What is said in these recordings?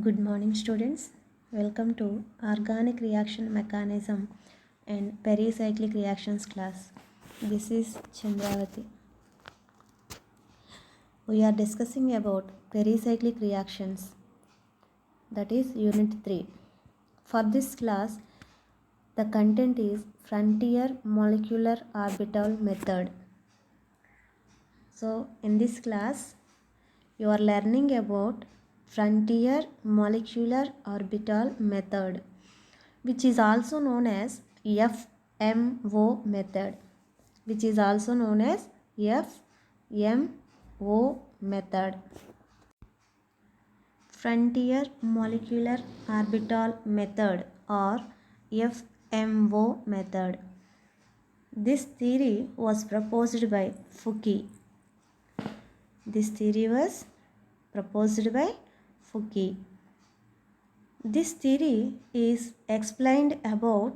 Good morning, students. Welcome to Organic Reaction Mechanism and Pericyclic Reactions class. This is Chandravati. We are discussing about pericyclic reactions, that is Unit 3. For this class, the content is Frontier Molecular Orbital Method. So, in this class, you are learning about Frontier Molecular Orbital Method, which is also known as FMO method, Frontier Molecular Orbital Method or FMO method. This theory was proposed by Fouquet. This theory is explained about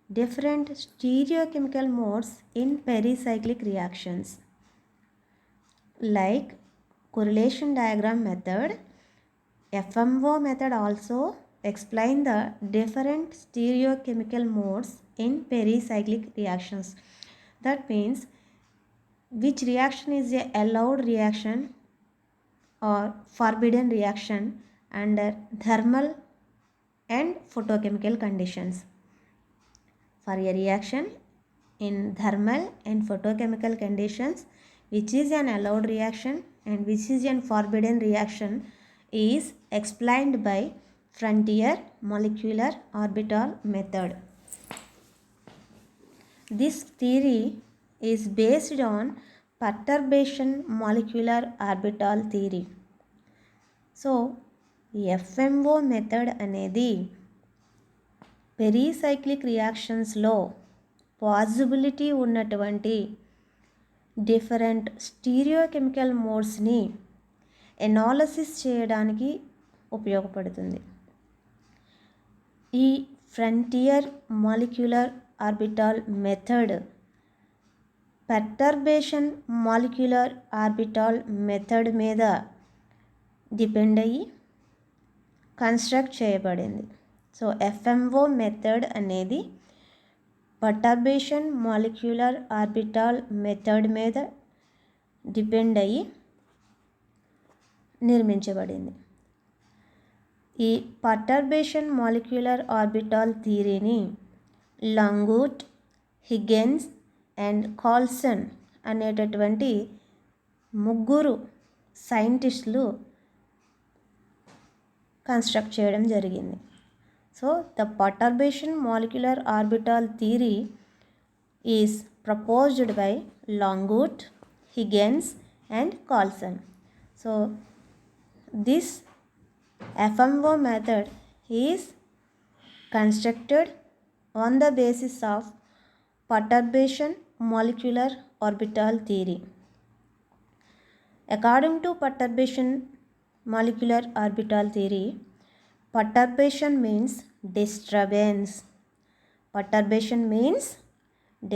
different stereochemical modes in pericyclic reactions. Like correlation diagram method, FMO method also explain the different stereochemical modes in pericyclic reactions. That means which reaction is a allowed reaction or forbidden reaction under thermal and photochemical conditions. For a reaction in thermal and photochemical conditions, which is an allowed reaction and which is an forbidden reaction is explained by Frontier Molecular Orbital Method. This theory is based on perturbation molecular orbital theory. So FMO method అనేది pericyclic రియాక్షన్స్లో possibility ఉన్నటువంటి different stereochemical మోడ్స్ని analysis చేయడానికి ఉపయోగపడుతుంది. ఈ frontier molecular orbital method perturbation molecular orbital method మీద depend అయ్యి construct చేయబడింది. సో ఎఫ్ఎంఓ మెథడ్ అనేది పర్టర్బేషన్ మాలిక్యులర్ ఆర్బిటాల్ మెథడ్ మీద డిపెండ్ అయ్యి నిర్మించబడింది. ఈ పర్టర్బేషన్ మాలిక్యులర్ ఆర్బిటాల్ థియరీని లంగూట్, హిగ్గెన్స్ అండ్ కార్ల్సన్ అనేటటువంటి ముగ్గురు సైంటిస్టులు కన్స్ట్రక్ట్ చేయడం జరిగింది. So the perturbation molecular orbital theory is proposed by Longuet, హిగ్గెన్స్ and Carlsen. So this FMO method is constructed on the basis of perturbation molecular orbital theory. According to perturbation molecular orbital theory, perturbation means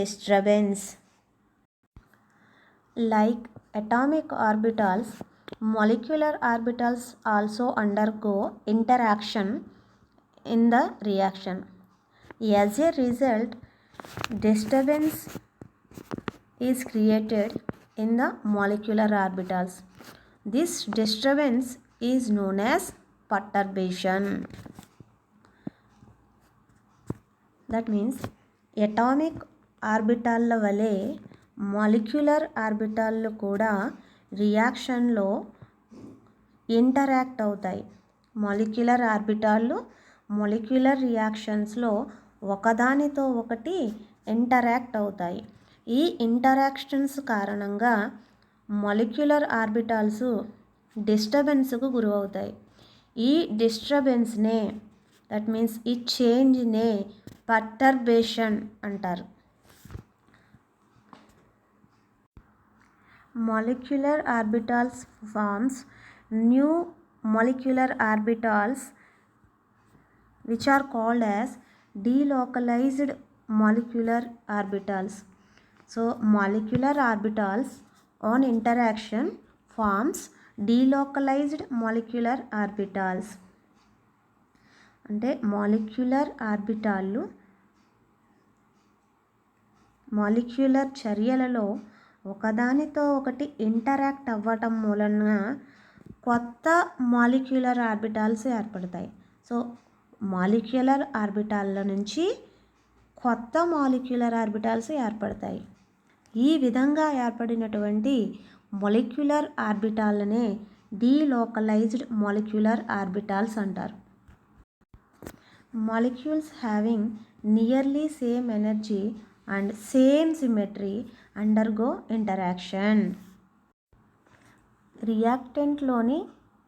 disturbance. Like atomic orbitals, molecular orbitals also undergo interaction in the reaction. As a result, disturbance is created in the molecular orbitals. This disturbance is known as perturbation. That means atomic ఆర్బిటాల్ల వలె molecular ఆర్బిటాల్లు కూడా రియాక్షన్లో interact అవుతాయి. Molecular ఆర్బిటాల్లు molecular రియాక్షన్స్లో ఒకదానితో ఒకటి interact అవుతాయి. ఈ interactions కారణంగా molecular orbitals డిస్టర్బెన్స్కు గురవుతాయి. ఈ డిస్టర్బెన్స్నే, దట్ మీన్స్ ఈ చేంజ్నే పర్టర్బేషన్ అంటారు. Molecular orbitals forms new molecular orbitals which are called as delocalized molecular orbitals. So molecular orbitals on interaction forms delocalized molecular orbitals. అంటే మాలిక్యులర్ చర్యలలో ఒకదానితో ఒకటి ఇంటరాక్ట్ అవ్వటం మూలన కొత్త మాలిక్యులర్ ఆర్బిటాల్స్ ఏర్పడతాయి. సో మాలిక్యులర్ ఆర్బిటాల్ల నుంచి కొత్త మాలిక్యులర్ ఆర్బిటాల్స్ ఏర్పడతాయి. ఈ విధంగా ఏర్పడినటువంటి మాలిక్యులర్ ఆర్బిటాలనే డీలోకలైజ్డ్ మాలిక్యులర్ ఆర్బిటాల్స్ అంటారు. Molecules having nearly same energy and same symmetry undergo interaction. రియాక్టెంట్లోని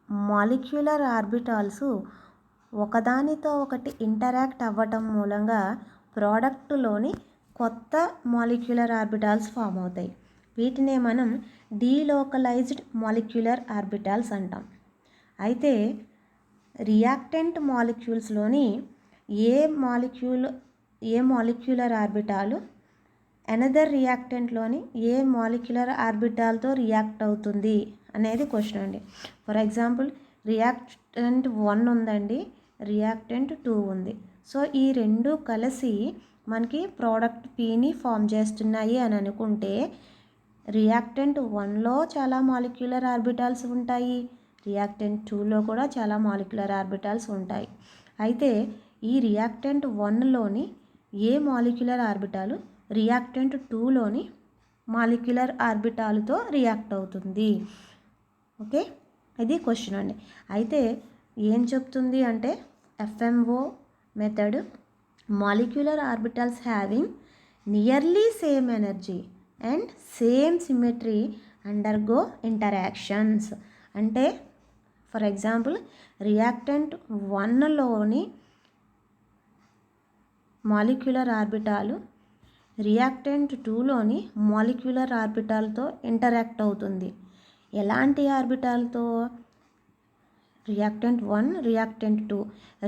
మాలిక్యులర్ ఆర్బిటాల్స్ ఒకదానితో ఒకటి ఇంటరాక్ట్ అవ్వటం మూలంగా ప్రోడక్టులోని కొత్త మాలిక్యులర్ ఆర్బిటాల్స్ ఫామ్ అవుతాయి. వీటినే మనం డీలోకలైజ్డ్ మాలిక్యులర్ ఆర్బిటాల్స్ అంటాం. అయితే రియాక్టెంట్ మాలిక్యూల్స్లోని ఏ మాలిక్యులర్ ఆర్బిటాలు అనదర్ రియాక్టెంట్లోని ఏ మాలిక్యులర్ ఆర్బిటాల్తో రియాక్ట్ అవుతుంది అనేది క్వశ్చన్ అండి. ఫర్ ఎగ్జాంపుల్ రియాక్టెంట్ 1 ఉందండి, రియాక్టెంట్ 2 ఉంది. సో ఈ రెండు కలిసి మనకి ప్రోడక్ట్ Pని ఫామ్ చేస్తున్నాయి అని అనుకుంటే రియాక్టెంట్ 1లో చాలా మాలిక్యులర్ ఆర్బిటాల్స్ ఉంటాయి, రియాక్టెంట్ 2లో కూడా చాలా మాలిక్యులర్ ఆర్బిటాల్స్ ఉంటాయి. అయితే ఈ రియాక్టెంట్ 1లోని ఏ మాలిక్యులర్ ఆర్బిటాలు రియాక్టెంట్ 2లోని మాలిక్యులర్ ఆర్బిటాల్తో రియాక్ట్ అవుతుంది. ఓకే, ఇది క్వశ్చన్ అండి. అయితే ఏం చెప్తుంది అంటే FMO method molecular orbitals having nearly same energy and same symmetry undergo interactions. అంటే ఫర్ ఎగ్జాంపుల్ రియాక్టెంట్ 1లోని మాలిక్యులర్ ఆర్బిటాలు రియాక్టెంట్ 2లోని మాలిక్యులర్ ఆర్బిటాల్తో ఇంటరాక్ట్ అవుతుంది. ఎలాంటి ఆర్బిటాల్తో? రియాక్టెంట్ 1, రియాక్టెంట్ 2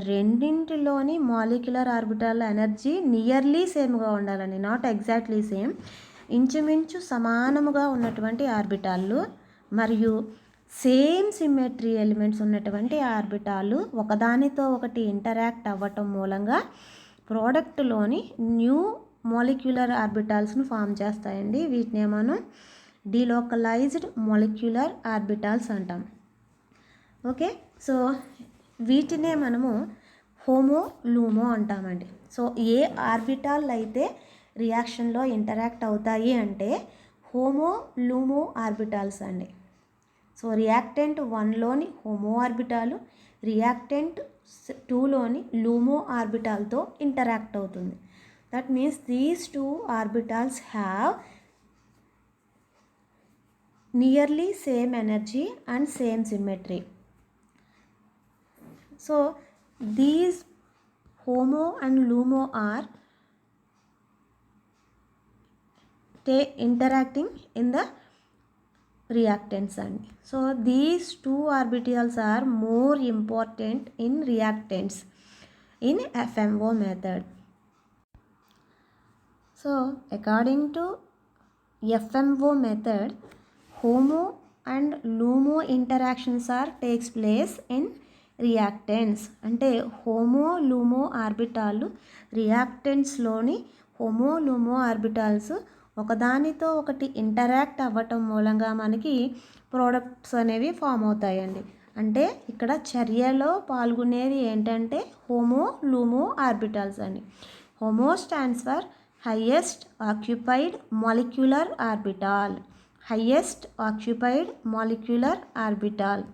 రెండింటిలోని మాలిక్యులర్ ఆర్బిటాల్ ఎనర్జీ నియర్లీ సేమ్గా ఉండాలని, నాట్ ఎగ్జాక్ట్లీ సేమ్, ఇంచుమించు సమానముగా ఉన్నటువంటి ఆర్బిటాళ్ళు మరియు సేమ్ సిమెట్రీ ఎలిమెంట్స్ ఉన్నటువంటి ఆర్బిటాలు ఒకదానితో ఒకటి ఇంటరాక్ట్ అవ్వటం మూలంగా ప్రోడక్ట్లోని న్యూ మాలిక్యులర్ ఆర్బిటాల్స్ను ఫామ్ చేస్తాయండి. వీటిని మనం డీలోకలైజ్డ్ మాలిక్యులర్ ఆర్బిటాల్స్ అంటాం. ఓకే, సో వీటినే మనము హోమో లూమో అంటామండి. సో ఏ ఆర్బిటాల్ అయితే రియాక్షన్లో ఇంటరాక్ట్ అవుతాయి అంటే హోమో లూమో ఆర్బిటాల్స్ అండి. సో రియాక్టెంట్ 1లోని హోమో ఆర్బిటాలు రియాక్టెంట్ 2లోని లూమో ఆర్బిటాల్తో ఇంటరాక్ట్ అవుతుంది. That means these 2 orbitals have nearly same energy and same symmetry. So these HOMO and LUMO are interacting in the reactants and so these two orbitals are more important in reactants in FMO method. So according to FMO method, HOMO and LUMO interactions are takes place in reactants. అంటే HOMO లూమో ఆర్బిటాలు రియాక్టెంట్స్లోని homo LUMO orbitals ఒకదానితో ఒకటి interact అవ్వటం మూలంగా మనకి products అనేవి form అవుతాయండి. అంటే ఇక్కడ చర్యలో పాల్గొనేవి ఏంటంటే హోమో లూమో ఆర్బిటాల్స్ అండి. Homo stands for highest occupied molecular orbital, highest occupied molecular orbital.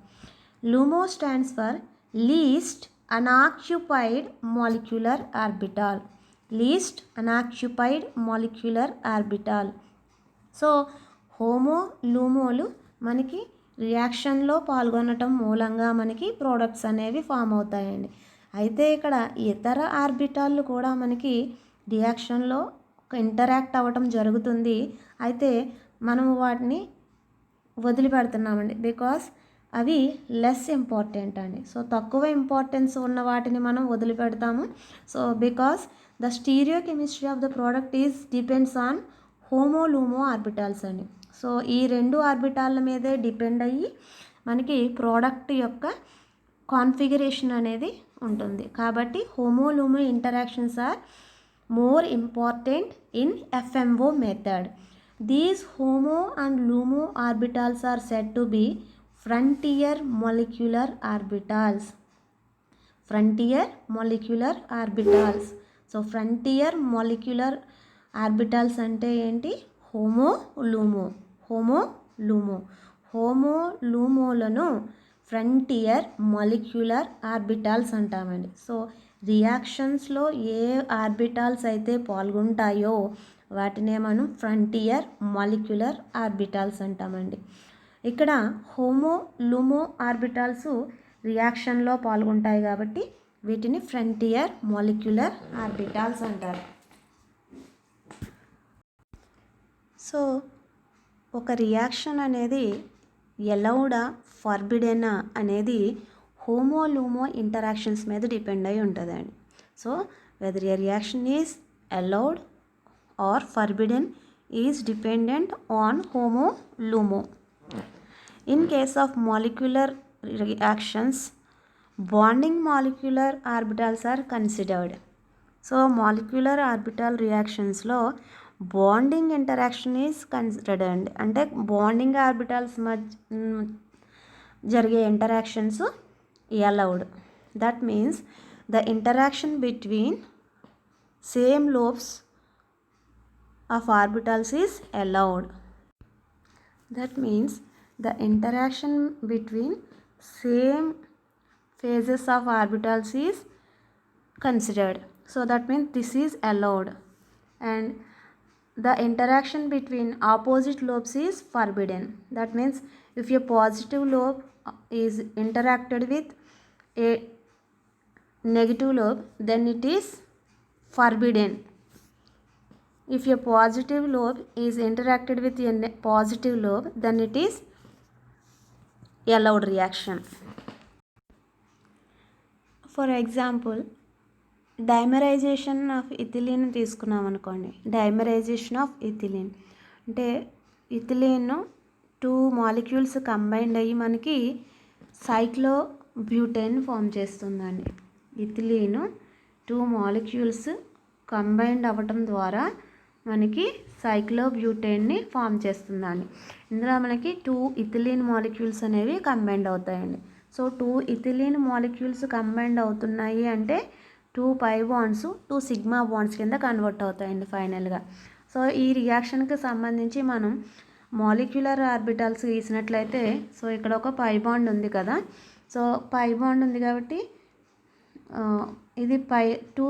LUMO stands for least unoccupied molecular orbital, least unoccupied molecular orbital. So HOMO లూమోలు మనకి రియాక్షన్లో పాల్గొనటం మూలంగా మనకి ప్రోడక్ట్స్ అనేవి ఫామ్ అవుతాయండి. అయితే ఇక్కడ ఇతర ఆర్బిటాళ్ళు కూడా మనకి రియాక్షన్లో ఇంటరాక్ట్ అవ్వటం జరుగుతుంది. అయితే మనము వాటిని వదిలిపెడుతున్నామండి బికాస్ అవి లెస్ ఇంపార్టెంట్ అండి. సో తక్కువ ఇంపార్టెన్స్ ఉన్న వాటిని మనం వదిలిపెడతాము. So because the stereochemistry of the product is depends on HOMO LUMO orbitals అండి. సో ఈ రెండు ఆర్బిటాల మీదే డిపెండ్ అయ్యి మనకి ప్రోడక్ట్ యొక్క కాన్ఫిగరేషన్ అనేది ఉంటుంది. కాబట్టి HOMO LUMO interactions are more important in FMO method. These HOMO and LUMO orbitals are said to be frontier molecular orbitals. Frontier molecular orbitals. So frontier molecular orbitals అంటే ఏంటి? HOMO LUMO. HOMO లూమోలను frontier molecular orbitals అంటామండి. So రియాక్షన్స్లో ఏ orbitals అయితే పాల్గొంటాయో వాటినే మనం ఫ్రంటియర్ మాలిక్యులర్ ఆర్బిటాల్స్ అంటామండి. ఇక్కడ హోమో లూమో ఆర్బిటాల్స్ రియాక్షన్లో పాల్గొంటాయి కాబట్టి వీటిని ఫ్రంటియర్ మాలిక్యులర్ ఆర్బిటాల్స్ అంటారు. సో ఒక రియాక్షన్ అనేది ఎలౌడా ఫర్బిడెనా అనేది హోమో లూమో ఇంటరాక్షన్స్ మీద డిపెండ్ అయి ఉంటుందండి. So whether a reaction is allowed or forbidden is dependent on HOMO LUMO. In case of molecular reactions bonding molecular orbitals are considered. So molecular orbital రియాక్షన్స్లో bonding interaction is considered అండి. అంటే bonding orbitals మధ్య జరిగే interactions allowed. That means the interaction between same lobes of orbitals is allowed. That means the interaction between same phases of orbitals is considered. So that means this is allowed, and the interaction between opposite lobes is forbidden. That means if a positive lobe is interacted with a negative lobe, then it is forbidden. If a positive lobe is interacted with a positive lobe, then it is allowed reaction. For example dimerization of ethylene తీసుకున్నాం అనుకోండి. Dimerization of ethylene అంటే ethylene 2 molecules combined అయ్యి మనకి cyclobutane form చేస్తుందండి. Ethylene 2 molecules combined అవ్వటం ద్వారా మనకి సైక్లోబ్యూటేన్ని ఫామ్ చేస్తుందండి. ఇందులో మనకి 2 ఇథిలీన్ మాలిక్యూల్స్ అనేవి కంబైండ్ అవుతాయండి. సో 2 ఇథిలీన్ మాలిక్యూల్స్ కంబైండ్ అవుతున్నాయి అంటే 2 పై బాండ్స్ 2 సిగ్మా బాండ్స్ కింద కన్వర్ట్ అవుతాయండి ఫైనల్గా. సో ఈ రియాక్షన్కి సంబంధించి మనం మాలిక్యులర్ ఆర్బిటాల్స్ గీసినట్లయితే, సో ఇక్కడ ఒక పై బాండ్ ఉంది కదా. సో పై బాండ్ ఉంది కాబట్టి ఇది 2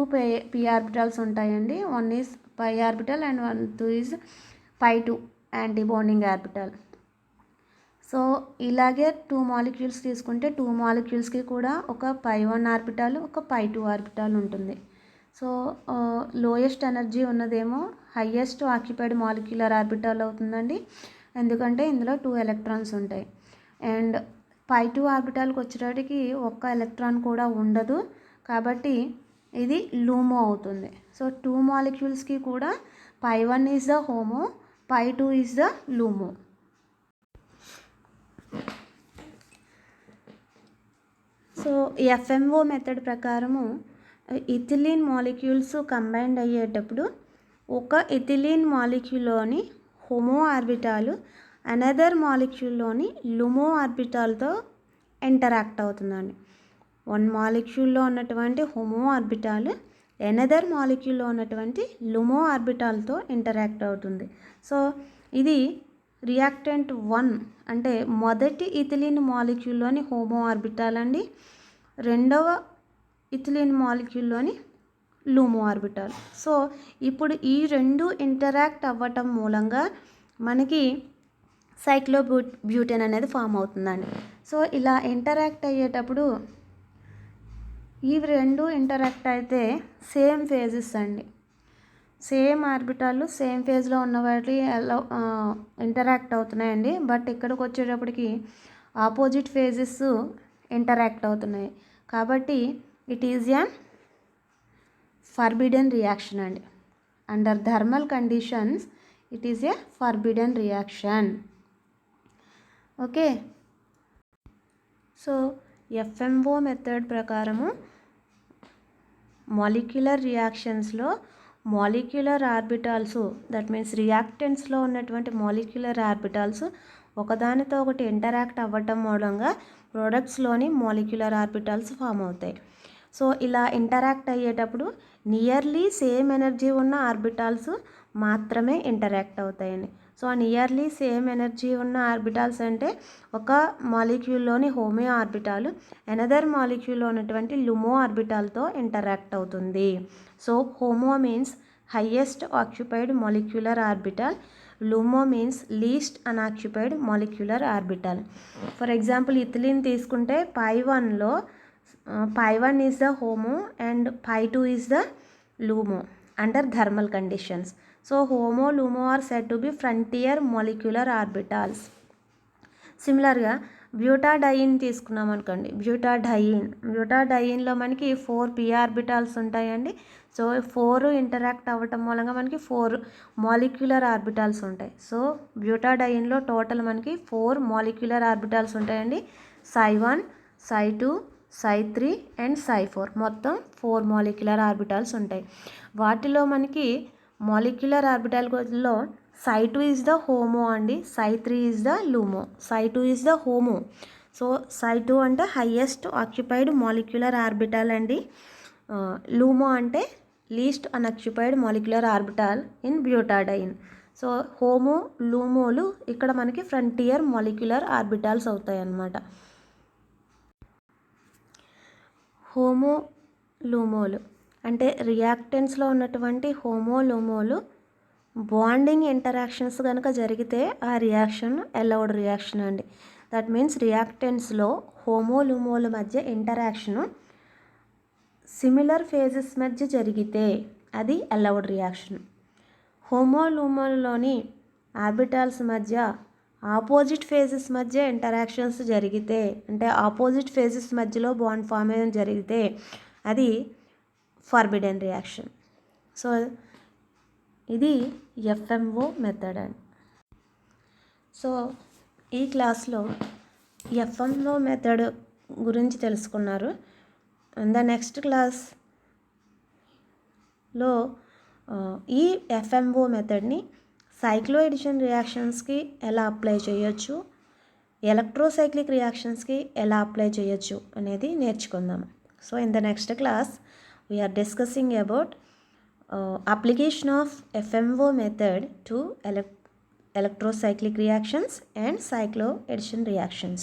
పి ఆర్బిటాల్స్ ఉంటాయండి. 1 is pi orbital and 2 is pi 2 anti bonding orbital. So ఇలాగే 2 మాలిక్యూల్స్ తీసుకుంటే 2 మాలిక్యూల్స్కి కూడా ఒక పై 1 ఆర్బిటాల్ ఒక పై 2 ఆర్బిటాల్ ఉంటుంది. సో లోయెస్ట్ ఎనర్జీ ఉన్నదేమో హయ్యెస్ట్ ఆక్యుపైడ్ మాలిక్యులర్ ఆర్బిటాల్ అవుతుందండి, ఎందుకంటే ఇందులో 2 ఎలక్ట్రాన్స్ ఉంటాయి. అండ్ పై 2 ఆర్బిటాల్కి వచ్చేటప్పటికి ఒక్క ఎలక్ట్రాన్ కూడా ఉండదు, కాబట్టి ఇది లూమో అవుతుంది. సో 2 మాలిక్యూల్స్కి కూడా pi 1 is the HOMO, pi 2 is the LUMO. So FMO method ప్రకారము ఇథిలీన్ మాలిక్యూల్స్ కంబైండ్ అయ్యేటప్పుడు ఒక ఇథిలీన్ మాలిక్యూల్లోని హోమో ఆర్బిటాలు అనదర్ మాలిక్యూల్లోని లుమో ఆర్బిటాల్తో ఇంటరాక్ట్ అవుతుందండి. 1 మాలిక్యూల్లో ఉన్నటువంటి హోమో ఆర్బిటాల్ అనదర్ మాలిక్యూల్లో ఉన్నటువంటి లుమో ఆర్బిటాల్తో ఇంటరాక్ట్ అవుతుంది. సో ఇది రియాక్టెంట్ 1 అంటే మొదటి ఇథిలీన్ మాలిక్యూల్లోని హోమో ఆర్బిటాల్ అండి, రెండవ ఇథిలీన్ మాలిక్యూల్లోని లూమో ఆర్బిటాల్. సో ఇప్పుడు ఈ 2 ఇంటరాక్ట్ అవ్వటం మూలంగా మనకి సైక్లోబ్యూటేన్ అనేది ఫామ్ అవుతుందండి. సో ఇలా ఇంటరాక్ట్ అయ్యేటప్పుడు ఈ 2 ఇంటరాక్ట్ అయితే సేమ్ ఫేజెస్ అండి, సేమ్ ఆర్బిటాలు సేమ్ ఫేజ్లో ఉన్న వాటి ఇంటరాక్ట్ అవుతున్నాయండి. బట్ ఇక్కడికి వచ్చేటప్పటికి ఆపోజిట్ ఫేజెస్ ఇంటరాక్ట్ అవుతున్నాయి, కాబట్టి it is an forbidden reaction అండి. Under thermal conditions it is a forbidden reaction. Okay, so FMO method ప్రకారము మాలిక్యులర్ రియాక్షన్స్లో మాలిక్యులర్ ఆర్బిటాల్స్, దట్ మీన్స్ రియాక్టెంట్స్లో ఉన్నటువంటి మాలిక్యులర్ ఆర్బిటాల్స్ ఒకదానితో ఒకటి ఇంటరాక్ట్ అవ్వటం మూలంగా ప్రోడక్ట్స్లోని మాలిక్యులర్ ఆర్బిటాల్స్ ఫామ్ అవుతాయి. సో ఇలా ఇంటరాక్ట్ అయ్యేటప్పుడు నియర్లీ సేమ్ ఎనర్జీ ఉన్న ఆర్బిటాల్స్ మాత్రమే ఇంటరాక్ట్ అవుతాయండి. సో ఆ నియర్లీ సేమ్ ఎనర్జీ ఉన్న ఆర్బిటాల్స్ అంటే ఒక మాలిక్యూల్లోని హోమియో ఆర్బిటాల్ అనదర్ మాలిక్యూల్లో ఉన్నటువంటి లుమో ఆర్బిటాల్తో ఇంటరాక్ట్ అవుతుంది. So HOMO means highest occupied molecular orbital, LUMO means least unoccupied molecular orbital. For example ethylene తీసుకుంటే π1లో π1 is the HOMO and π2 is the LUMO under thermal conditions. So HOMO, LUMO are said to be frontier molecular orbitals. సిమిలర్గా butadiene తీసుకున్నాం అనుకోండి, బ్యూటాడైన్లో మనకి 4 p orbitals ఉంటాయండి. So 4 interact అవ్వటం మూలంగా మనకి 4 మాలిక్యులర్ ఆర్బిటాల్స్ ఉంటాయి. సో బ్యూటాడైన్లో టోటల్ మనకి 4 మాలిక్యులర్ ఆర్బిటాల్స్ ఉంటాయండి. ψ1, ψ2, ψ3 అండ్ ψ4 మొత్తం 4 మాలిక్యులర్ ఆర్బిటాల్స్ ఉంటాయి. వాటిలో మనకి మాలిక్యులర్ ఆర్బిటాల్లో ψ2 ఈజ్ ద హోమో అండి, ψ3 is the LUMO. ψ2 is the HOMO. So ψ2 అంటే హైయెస్ట్ ఆక్యుపైడ్ మాలిక్యులర్ ఆర్బిటాల్ అండి. లూమో అంటే least unoccupied molecular orbital in butadiene. So HOMO, లూమోలు ఇక్కడ మనకి ఫ్రంటియర్ మాలిక్యులర్ ఆర్బిటాల్స్ అవుతాయి అన్నమాట. హోమో లూమోలు అంటే రియాక్టెంట్స్లో ఉన్నటువంటి హోమో లూమోలు బాండింగ్ ఇంటరాక్షన్స్ కనుక జరిగితే ఆ రియాక్షన్ అలౌడ్ రియాక్షన్ అండి. దట్ మీన్స్ రియాక్టెంట్స్లో హోమో లూమోల మధ్య ఇంటరాక్షను సిమిలర్ ఫేజెస్ మధ్య జరిగితే అది అలౌడ్ రియాక్షన్. హోమో లూమోల్లోని ఆర్బిటాల్స్ మధ్య ఆపోజిట్ ఫేజెస్ మధ్య ఇంటరాక్షన్స్ జరిగితే, అంటే ఆపోజిట్ ఫేజెస్ మధ్యలో బాండ్ ఫార్మేషన్ జరిగితే అది ఫర్బిడెన్ రియాక్షన్. సో ఇది FMO మెథడ్ అండి. సో ఈ క్లాస్లో FMO మెథడ్ గురించి తెలుసుకున్నారు. ద నెక్స్ట్ క్లాస్లో ఈ FMO మెథడ్ని సైక్లో ఎడిషన్ రియాక్షన్స్కి ఎలా అప్లై చేయొచ్చు, ఎలక్ట్రోసైక్లిక్ రియాక్షన్స్కి ఎలా అప్లై చేయొచ్చు అనేది నేర్చుకుందాం. So in the next class we are discussing about application of FMO method to electrocyclic reactions and cyclo addition reactions.